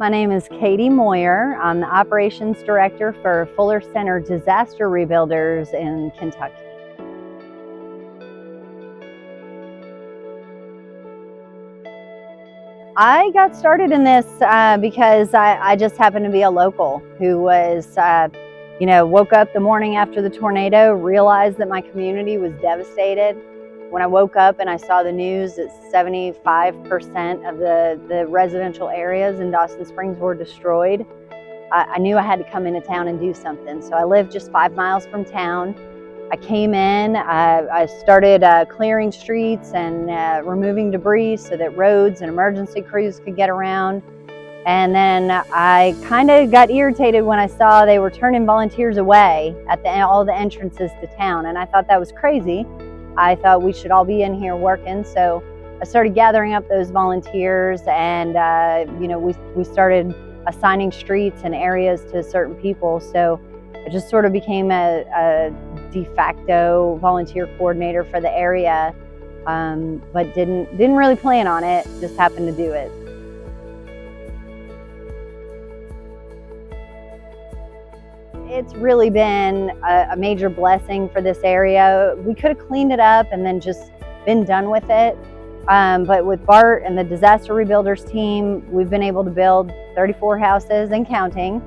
My name is Katie Moyer. I'm the Operations Director for Fuller Center Disaster Rebuilders in Kentucky. I got started in this because I just happened to be a local who was, woke up the morning after the tornado, realized that my community was devastated. When I woke up and I saw the news that 75% of the residential areas in Dawson Springs were destroyed, I knew I had to come into town and do something. So I live just 5 miles from town. I came in, I started clearing streets and removing debris so that roads and emergency crews could get around. And then I kind of got irritated when I saw they were turning volunteers away at all the entrances to town. And I thought that was crazy. I thought we should all be in here working. So I started gathering up those volunteers and, we started assigning streets and areas to certain people. So I just sort of became a de facto volunteer coordinator for the area, but didn't really plan on it, just happened to do it. It's really been a major blessing for this area. We could have cleaned it up and then just been done with it. But with Bart and the Disaster Rebuilders team, we've been able to build 34 houses and counting.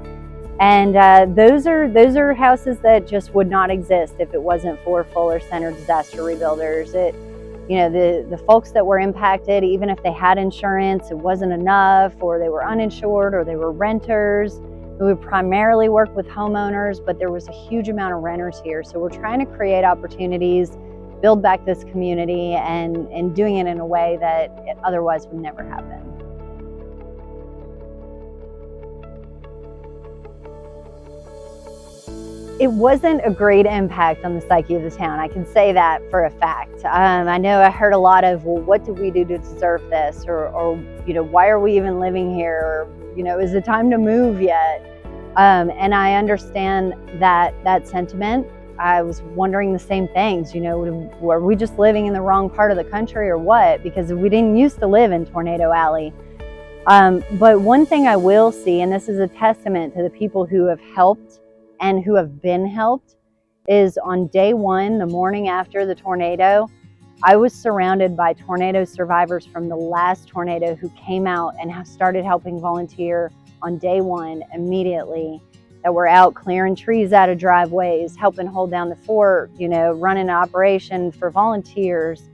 And those are houses that just would not exist if it wasn't for Fuller Center Disaster Rebuilders. The folks that were impacted, even if they had insurance, it wasn't enough, or they were uninsured, or they were renters. We would primarily work with homeowners, but there was a huge amount of renters here. So we're trying to create opportunities, build back this community, and doing it in a way that otherwise would never happen. It wasn't a great impact on the psyche of the town. I can say that for a fact. I know I heard a lot of, well, what did we do to deserve this? Or why are we even living here? Or, is it time to move yet? And I understand that sentiment. I was wondering the same things, were we just living in the wrong part of the country or what? Because we didn't used to live in Tornado Alley. But one thing I will see, and this is a testament to the people who have helped and who have been helped, is on day one, the morning after the tornado, I was surrounded by tornado survivors from the last tornado who came out and have started helping volunteer on day one immediately, that were out clearing trees out of driveways, helping hold down the fort, running an operation for volunteers,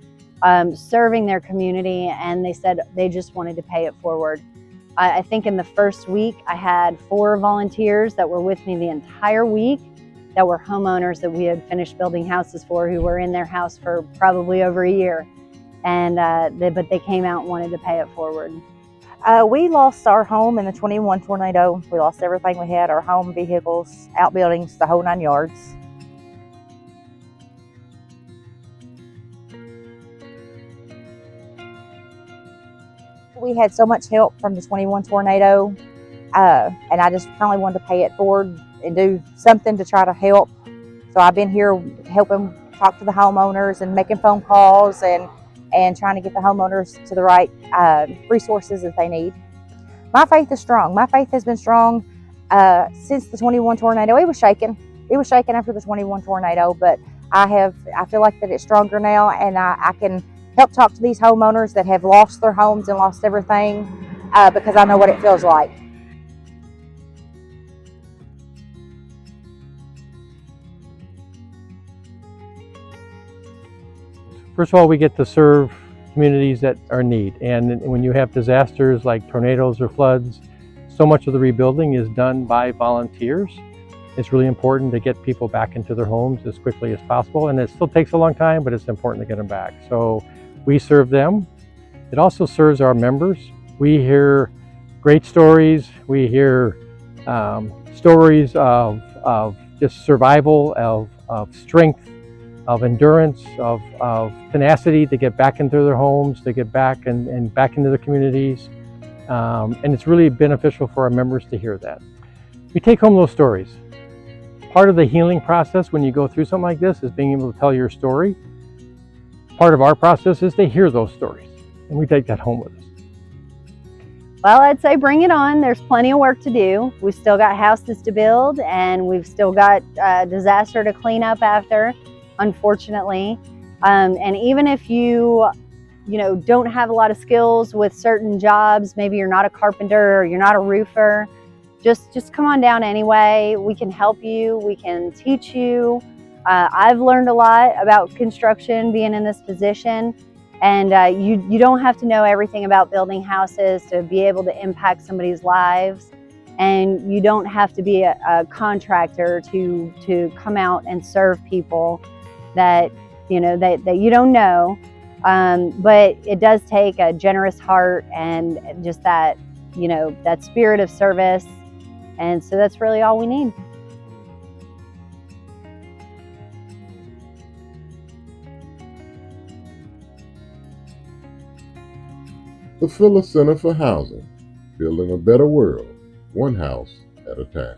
serving their community, and they said they just wanted to pay it forward. I think in the first week, I had 4 volunteers that were with me the entire week that were homeowners that we had finished building houses for, who were in their house for probably over a year. And but they came out and wanted to pay it forward. We lost our home in the 21 tornado. We lost everything we had, our home, vehicles, outbuildings, the whole 9 yards. We had so much help from the 21 tornado, and I just finally wanted to pay it forward and do something to try to help. So I've been here helping talk to the homeowners and making phone calls and trying to get the homeowners to the right resources that they need. My faith is strong. My faith has been strong since the 21 tornado. It was shaken. It was shaken after the 21 tornado, but I feel like that it's stronger now, and I can help talk to these homeowners that have lost their homes and lost everything because I know what it feels like. First of all, we get to serve communities that are in need. And when you have disasters like tornadoes or floods, so much of the rebuilding is done by volunteers. It's really important to get people back into their homes as quickly as possible. And it still takes a long time, but it's important to get them back. So we serve them. It also serves our members. We hear great stories. We hear stories of just survival, of strength, of endurance, of tenacity to get back into their homes, to get back and back into their communities. And it's really beneficial for our members to hear that. We take home those stories. Part of the healing process when you go through something like this is being able to tell your story. Part of our process is to hear those stories, and we take that home with us. Well, I'd say bring it on. There's plenty of work to do. We've still got houses to build, and we've still got disaster to clean up after, unfortunately. And even if you don't have a lot of skills with certain jobs, maybe you're not a carpenter or you're not a roofer, just come on down anyway. We can help you. We can teach you. I've learned a lot about construction being in this position. And you don't have to know everything about building houses to be able to impact somebody's lives. And you don't have to be a contractor to come out and serve people that that you don't know. But it does take a generous heart and just that that spirit of service. And so that's really all we need. The Phyllis Center for Housing, building a better world, one house at a time.